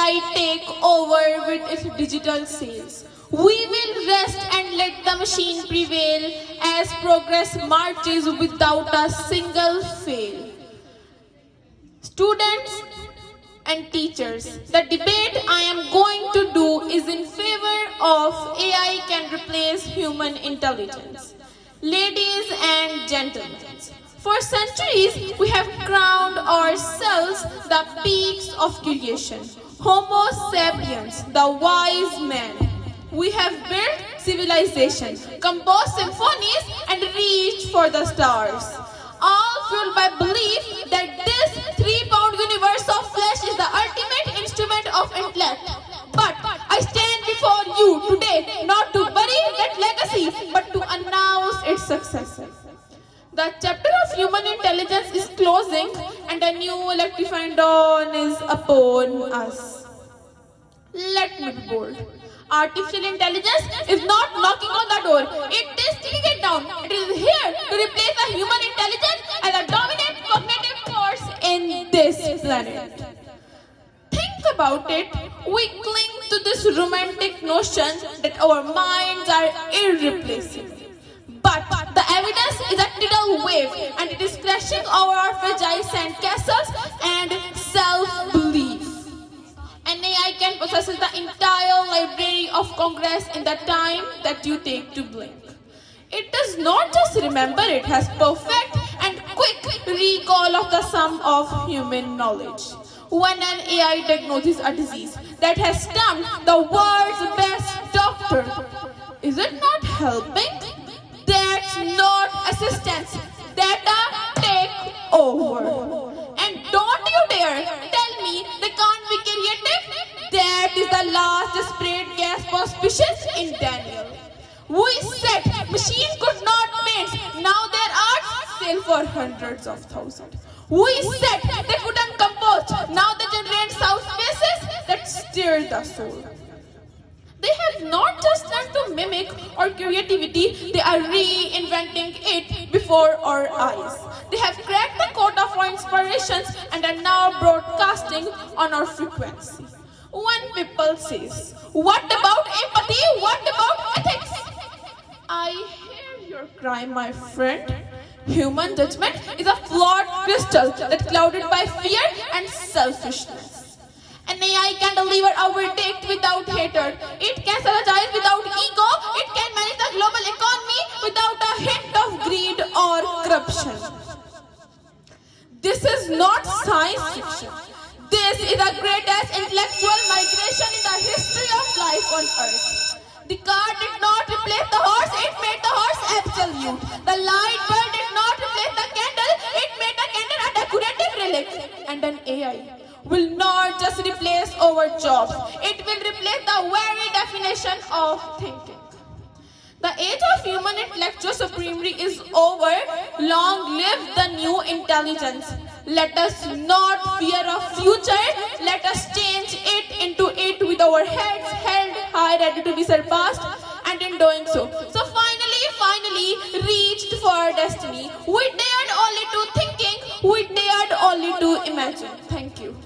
AI take over with its digital sales. We will rest and let the machine prevail as progress marches without a single fail. Students and teachers, the debate I am going to do is in favor of AI can replace human intelligence. Ladies and gentlemen, for centuries we have crowned ourselves the peaks of creation. Homo sapiens, the wise man. We have built civilization, composed symphonies, and reached for the stars. All fueled by belief that this 3-pound universe of flesh is the ultimate instrument of intellect. But I stand before you today not to bury that legacy, but to announce its successor. The chapter of human intelligence is closing, and a new electrifying dawn is upon us. Let me be bold. Artificial intelligence is not knocking on the door. It is kicking it down. It is here to replace the human intelligence as a dominant cognitive force in this planet. Think about it. We cling to this romantic notion that our minds are irreplaceable. But the evidence is a tidal wave, and it is crashing over our fragile sandcastles and self-belief. An AI can process the entire library of Congress in the time that you take to blink. It does not just remember, it has perfect and quick recall of the sum of human knowledge. When an AI diagnoses a disease that has stumped the world's best doctor, is it not helping? That's not assistance. Data take over. And don't you dare tell me they can't be creative. That is the last desperate gasp of species in Daniel. We said machine could not paint. Now their art sell for hundreds of thousands. We said they couldn't compose. Now they generate sound spaces that stir the soul. They have not just learned to mimic our creativity, they are reinventing it before our eyes. They have cracked the code of our inspirations and are now broadcasting on our frequency. When people say, what about empathy? What about ethics? I hear your cry, my friend. Human judgment is a flawed crystal that's clouded by fear and selfishness. An AI can deliver a verdict without hatred. It can strategize without ego. It can manage the global economy without a hint of greed or corruption. This is not science fiction. This is the greatest intellectual migration in the history of life on Earth. The car did not replace the horse, it made the horse absolute. The light bulb did not replace the candle, it made the candle a decorative relic. And an AI will not just replace our jobs, it will replace the very definition of thinking. The age of human intellectual supremacy is over. Long live the new intelligence. Let us not fear a future. Let us change it into it with our heads held high, ready to be surpassed. And in doing so, finally reached for our destiny. We dared only to thinking. We dared only to imagine. Thank you.